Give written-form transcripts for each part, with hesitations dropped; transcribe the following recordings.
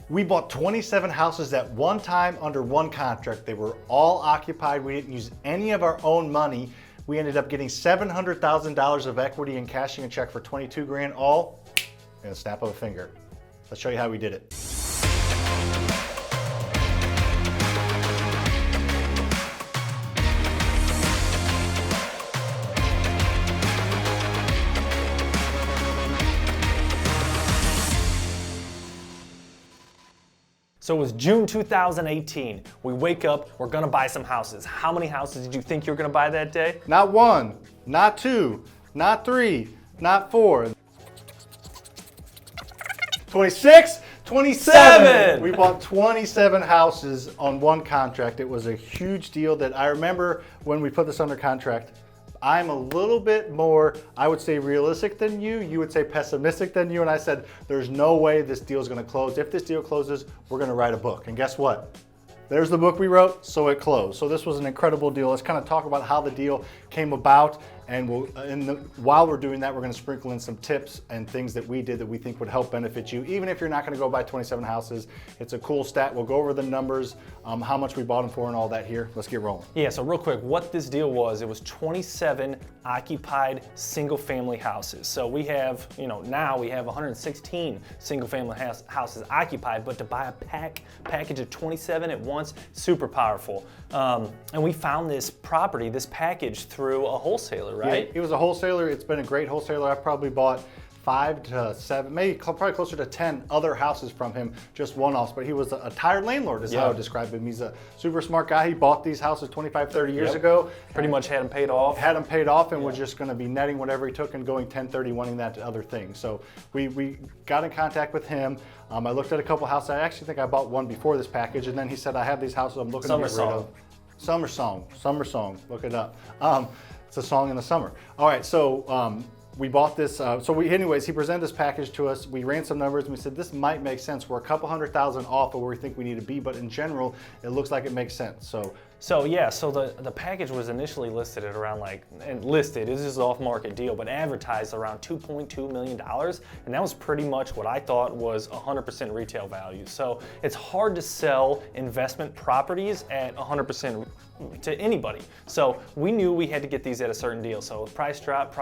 We bought 27 houses at one time under one contract. They were all occupied. We didn't use any of our own money. We ended up getting $700,000 of equity and cashing a check for 22 grand, all in a snap of a finger. Let's show you how we did it. So it was June 2018. We wake up, we're gonna buy some houses. How many houses did you think you were gonna buy that day? Not one, not two, not three, not four. 26, 27! We bought 27 houses on one contract. It was a huge deal that I remember when we put this under contract. I'm a little bit more, I would say, realistic than you. You would say pessimistic than you. And I said, there's no way this deal is going to close. If this deal closes, we're going to write a book. And guess what? There's the book we wrote, so it closed. So this was an incredible deal. Let's kind of talk about how the deal came about. And while we're doing that, we're going to sprinkle in some tips and things that we did that we think would help benefit you. Even if you're not going to go buy 27 houses, it's a cool stat. We'll go over the numbers, how much we bought them for and all that here. Let's get rolling. Yeah, so real quick, what this deal was, it was 27 occupied single family houses. So we have, now we have 116 single family houses occupied, but to buy a package of 27 at once, super powerful. And we found this property, this package through a wholesaler, right? Yeah, he was a wholesaler. It's been a great wholesaler. I've probably bought 5 to 7, maybe probably closer to 10 other houses from him, just one-offs. But he was a tired landlord is how I would describe him. He's a super smart guy. He bought these houses 25, 30 years ago. Pretty much had them paid off. Had them paid off and was just going to be netting whatever he took and going 1030, wanting that to other things. So we got in contact with him. I looked at a couple houses. I actually think I bought one before this package, and then he said, I have these houses I'm looking to get rid of. Summer Song, look it up. It's a song in the summer. All right, so we bought this, anyways, he presented this package to us. We ran some numbers and we said, this might make sense. We're a couple $100,000 off of where we think we need to be, but in general, it looks like it makes sense. So the package was initially listed at around this is an off-market deal, but advertised around $2.2 million. And that was pretty much what I thought was 100% retail value. So it's hard to sell investment properties at 100% to anybody. So we knew we had to get these at a certain deal. So price drop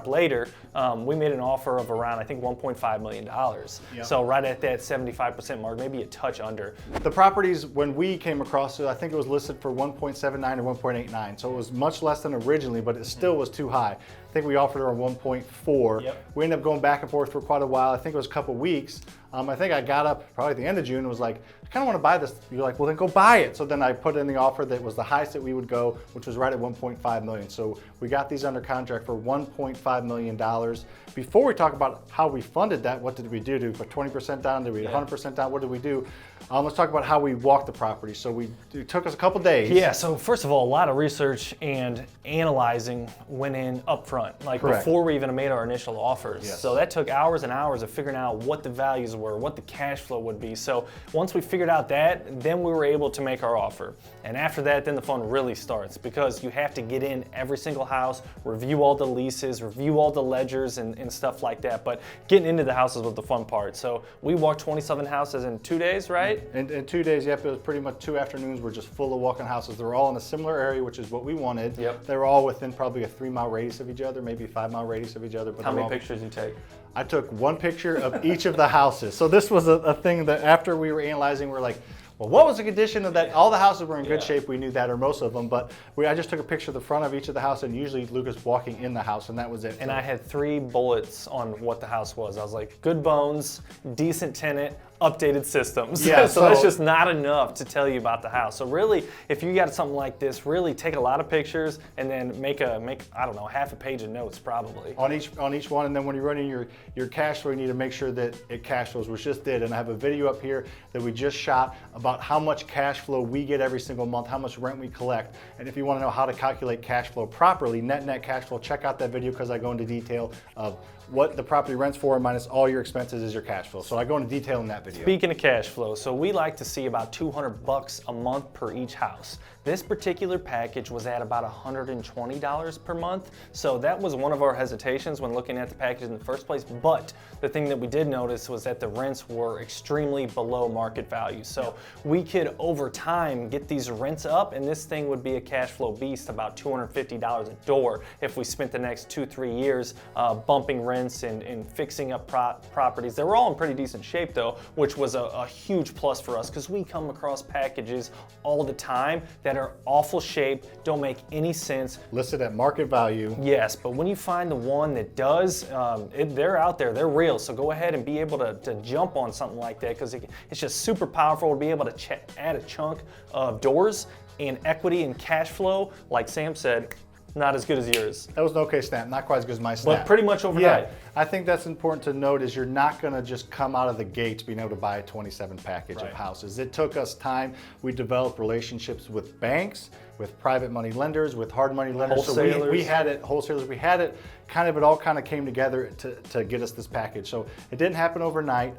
later, we made an offer of around, I think, $1.5 million. Yep. So right at that 75% mark, maybe a touch under. The properties, when we came across it, I think it was listed for 1.79 or 1.89. So it was much less than originally, but it still was too high. I think we offered her a 1.4. Yep. We ended up going back and forth for quite a while. I think it was a couple weeks. I think I got up probably at the end of June and was like, I kind of want to buy this. You're like, well, then go buy it. So then I put in the offer that was the highest that we would go, which was right at 1.5 million. So we got these under contract for $1.5 million. Before we talk about how we funded that, what did we do? Did we put 20% down? Did we 100% down? What did we do? Let's talk about how we walked the property. So it took us a couple days. Yeah, so first of all, a lot of research and analyzing went in up front, before we even made our initial offers. Yes. So that took hours and hours of figuring out what the values were, what the cash flow would be. So once we figured out that, then we were able to make our offer. And after that, then the fun really starts, because you have to get in every single house, review all the leases, review all the ledgers and stuff like that. But getting into the houses was the fun part. So we walked 27 houses in 2 days, right? In 2 days, yep, it was pretty much 2 afternoons were just full of walk-in houses. They were all in a similar area, which is what we wanted. Yep. They were all within probably a 3-mile radius of each other, maybe a 5-mile radius of each other. But how many pictures did you take? I took one picture of each of the houses. So this was a thing that after we were analyzing, we're like, well, what was the condition of that? All the houses were in good shape. We knew that, or most of them, but I just took a picture of the front of each of the house, and usually Lucas walking in the house, and that was it. And I had 3 bullets on what the house was. I was like, good bones, decent tenant, updated systems. Yeah, so that's just not enough to tell you about the house. So really, if you got something like this, really take a lot of pictures and then make I don't know, half a page of notes probably. On each one, and then when you're running your cash flow, you need to make sure that it cash flows, which just did. And I have a video up here that we just shot about how much cash flow we get every single month, how much rent we collect. And if you want to know how to calculate cash flow properly, net cash flow, check out that video, because I go into detail of what the property rents for minus all your expenses is your cash flow. So I go into detail in that video. Speaking of cash flow, so we like to see about $200 a month per each house. This particular package was at about $120 per month. So that was one of our hesitations when looking at the package in the first place. But the thing that we did notice was that the rents were extremely below market value. So we could over time get these rents up, and this thing would be a cash flow beast, about $250 a door if we spent the next 2-3 years bumping rents and fixing up properties. They were all in pretty decent shape though, which was a huge plus for us because we come across packages all the time that are awful shape, don't make any sense. Listed at market value. Yes, but when you find the one that does, they're out there, they're real. So go ahead and be able to jump on something like that because it's just super powerful to be able to add a chunk of doors and equity and cash flow. Like Sam said, not as good as yours. That was an okay snap, not quite as good as my snap. But pretty much overnight. Yeah, I think that's important to note is you're not gonna just come out of the gates being able to buy a 27 package of houses. It took us time. We developed relationships with banks, with private money lenders, with hard money lenders. Wholesalers. So we had it, wholesalers, we had it, it all kind of came together to get us this package. So it didn't happen overnight.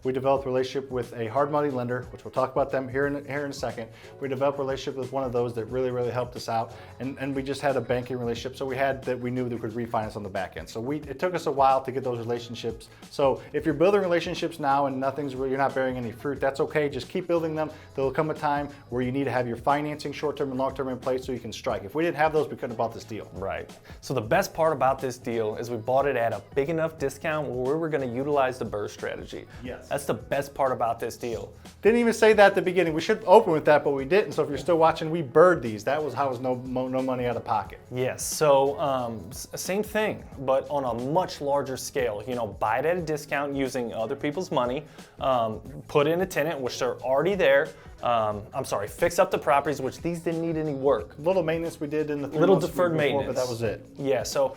We developed a relationship with a hard money lender, which we'll talk about them here in a second. We developed a relationship with one of those that really helped us out. And we just had a banking relationship. So we had that we knew that we could refinance on the back end. So it took us a while to get those relationships. So if you're building relationships now and you're not bearing any fruit, that's okay. Just keep building them. There'll come a time where you need to have your financing short-term and long-term in place so you can strike. If we didn't have those, we couldn't have bought this deal. Right. So the best part about this deal is we bought it at a big enough discount where we were going to utilize the BRRRR strategy. Yes. That's the best part about this deal. Didn't even say that at the beginning. We should open with that, but we didn't. So if you're still watching, we BRRRR'd these. That was how it was no money out of pocket. Yes. So same thing, but on a much larger scale. You know, buy it at a discount using other people's money, put in a tenant, which they're already there. Fix up the properties, which these didn't need any work. Little maintenance we did in the little deferred maintenance, but that was it. Yeah, so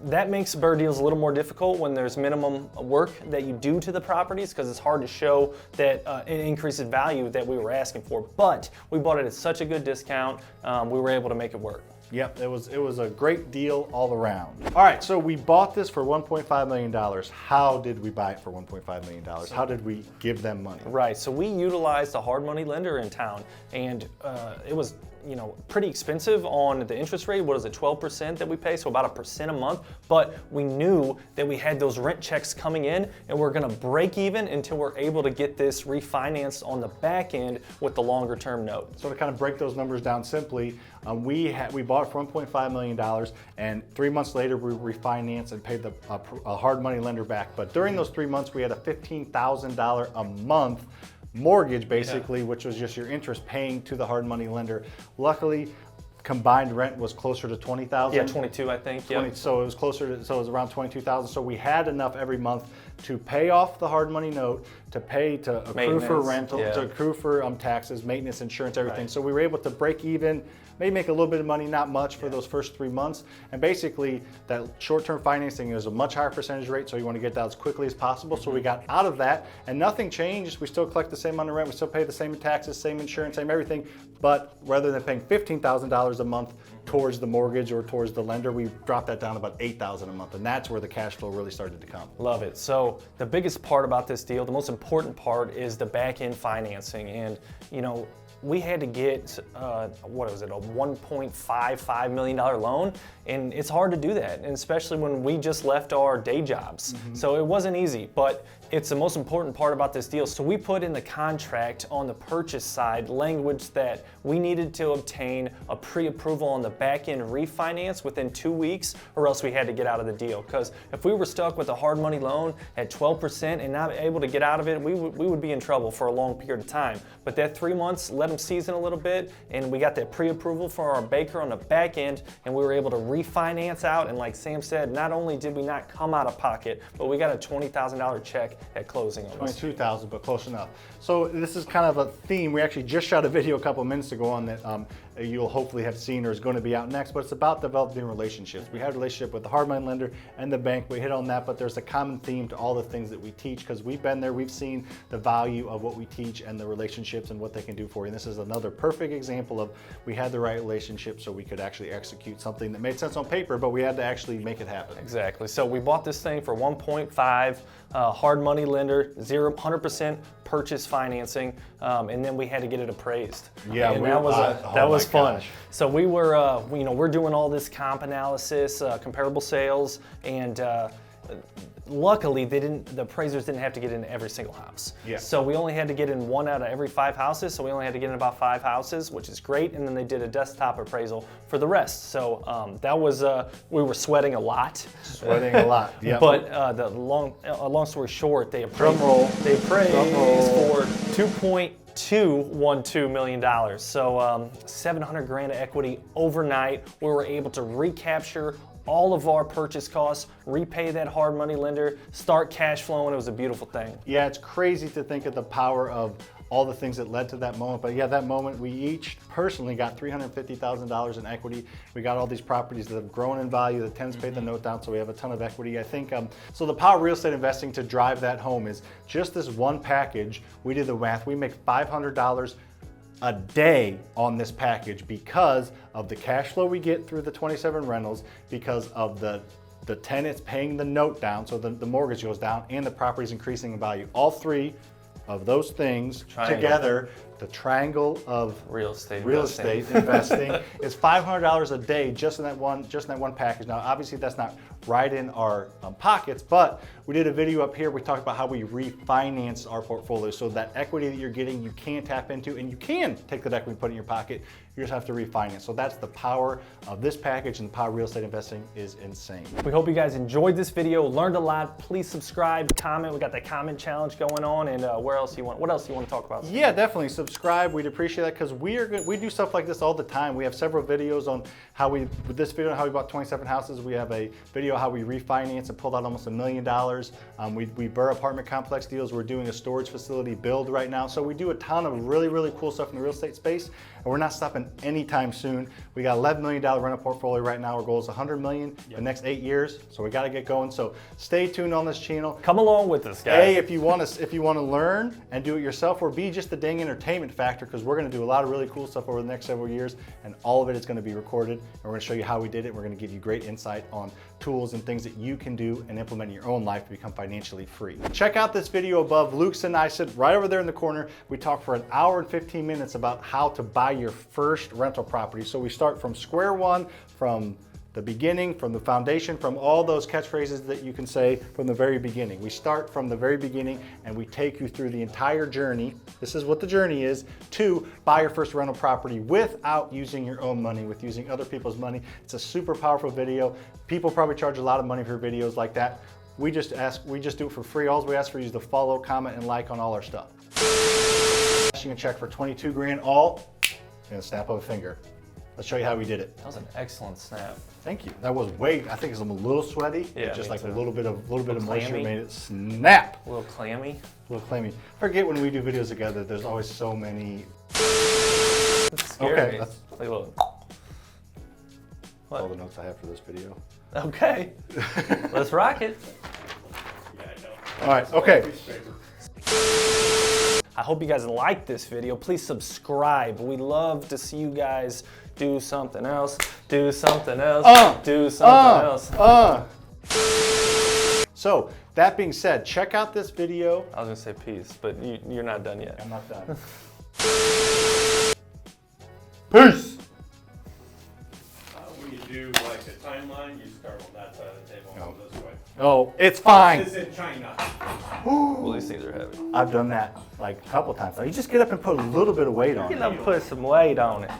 that makes BRRRR deals a little more difficult when there's minimum work that you do to the properties because it's hard to show that an increase in value that we were asking for. But we bought it at such a good discount, we were able to make it work. Yep, it was a great deal all around. All right, so we bought this for $1.5 million. How did we buy it for $1.5 million? How did we give them money? Right, so we utilized a hard money lender in town, and it was pretty expensive on the interest rate. What is it, 12% that we pay? So about 1% a month. But we knew that we had those rent checks coming in and we're gonna break even until we're able to get this refinanced on the back end with the longer term note. So to kind of break those numbers down simply, we bought it for $1.5 million and 3 months later we refinanced and paid a hard money lender back. But during those 3 months we had a $15,000 a month mortgage basically, which was just your interest paying to the hard money lender. Luckily, combined rent was closer to $20,000. Yeah, 22, I think. Yeah. So it was it was around $22,000. So we had enough every month to pay off the hard money note, to accrue for rental, to accrue for taxes, maintenance, insurance, everything. Right. So we were able to break even, maybe make a little bit of money, not much for those first 3 months. And basically that short-term financing is a much higher percentage rate, so you want to get that as quickly as possible. So we got out of that and nothing changed. We still collect the same amount of rent, we still pay the same taxes, same insurance, same everything. But rather than paying $15,000 a month towards the mortgage or towards the lender, we dropped that down to about $8,000 a month. And that's where the cash flow really started to come. Love it. So the biggest part about this deal, the most important part is the back end financing. And we had to get, a $1.55 million loan, and it's hard to do that, and especially when we just left our day jobs. So it wasn't easy, but it's the most important part about this deal. So we put in the contract on the purchase side language that we needed to obtain a pre-approval on the back end refinance within 2 weeks, or else we had to get out of the deal. Because if we were stuck with a hard money loan at 12% and not able to get out of it, we would be in trouble for a long period of time. But that 3 months let them season a little bit, and we got that pre-approval for our baker on the back end, and we were able to refinance out. And like Sam said, not only did we not come out of pocket, but we got a $20,000 check at closing. $22,000, but close enough. So this is kind of a theme. We actually just shot a video a couple minutes ago on that. you'll hopefully have seen or is going to be out next, but it's about developing relationships. We have a relationship with the hard money lender and the bank. We hit on that, but there's a common theme to all the things that we teach because we've been there, we've seen the value of what we teach and the relationships and what they can do for you. And this is another perfect example of we had the right relationship so we could actually execute something that made sense on paper, but we had to actually make it happen. Exactly. So we bought this thing for 1.5, hard money lender, 100% purchase financing, and then we had to get it appraised. Yeah, and oh that was fun. gosh. So we were, we're doing all this comp analysis, comparable sales, and luckily the appraisers didn't have to get into every single house. Yeah. So we only had to get in 1 out of every 5 houses. So we only had to get in about 5 houses, which is great. And then they did a desktop appraisal for the rest. So that was we were sweating a lot. Sweating a lot. Yeah. But the long story short, they appraised for $2.212 million. So 700 grand of equity overnight. We were able to recapture all of our purchase costs, repay that hard money lender, start cash flowing. It was a beautiful thing. Yeah, it's crazy to think of the power of all the things that led to that moment. But yeah, that moment we each personally got $350,000 in equity. We got all these properties that have grown in value. The tenants paid the note down, so we have a ton of equity. I think, so the power of real estate investing to drive that home is just this one package. We did the math, we make $500 a day on this package because of the cash flow we get through the 27 rentals, because of the tenants paying the note down, so the mortgage goes down, and the property's increasing in value. All three of those things together, the triangle of real estate investing is $500 a day just in that one package. Now, obviously, that's not right in our pockets, but we did a video up here. We talked about how we refinance our portfolio, so that equity that you're getting, you can tap into, and you can take that equity and put it in your pocket. You just have to refinance. So that's the power of this package, and the power of real estate investing is insane. We hope you guys enjoyed this video, learned a lot. Please subscribe, comment. We got that comment challenge going on, and what else you want to talk about? Yeah, definitely subscribe. We'd appreciate that because we do stuff like this all the time. We have several videos on how we bought 27 houses. We have a video how we refinanced and pulled out almost $1 million. We burr apartment complex deals. We're doing a storage facility build right now. So we do a ton of really, really cool stuff in the real estate space, and we're not stopping anytime soon. We got $11 million rental portfolio right now. Our goal is $100 million the next 8 years. So we got to get going. So stay tuned on this channel. Come along with us, guys. A, if you want to learn and do it yourself, or B, just the dang entertainment factor, because we're going to do a lot of really cool stuff over the next several years, and all of it is going to be recorded, and we're going to show you how we did it. We're going to give you great insight on tools and things that you can do and implement in your own life to become financially free. Check out this video above. Luke's and I sit right over there in the corner. We talk for 1 hour and 15 minutes about how to buy your first rental property. So we start from square one, from the beginning, from the foundation, from all those catchphrases that you can say from the very beginning. We start from the very beginning and we take you through the entire journey. This is what the journey is to buy your first rental property without using your own money, with using other people's money. It's a super powerful video. People probably charge a lot of money for videos like that. We just do it for free. All we ask for you is to follow, comment, and like on all our stuff. You can check for 22 grand all in a snap of a finger. Let's show you how we did it. That was an excellent snap. Thank you. That was I think it's a little sweaty. Yeah, just like too. a little bit of moisture clammy. made it snap. A little clammy. A little clammy. I forget when we do videos together, there's always so many. That's scary. Okay, Like, look. All the notes I have for this video. Okay. Let's rock it. All right, okay. I hope you guys liked this video. Please subscribe. We love to see you guys do something else, do something else, do something else. So, that being said, check out this video. I was gonna say peace, but you're not done yet. I'm not done. Peace! When you do like a timeline, you start on that side of the table and go this way. Oh, it's fine. This is in China. Well, these things are heavy. I've done that like a couple times. You just get up and put a little bit of weight on Get it. up and put some weight on it.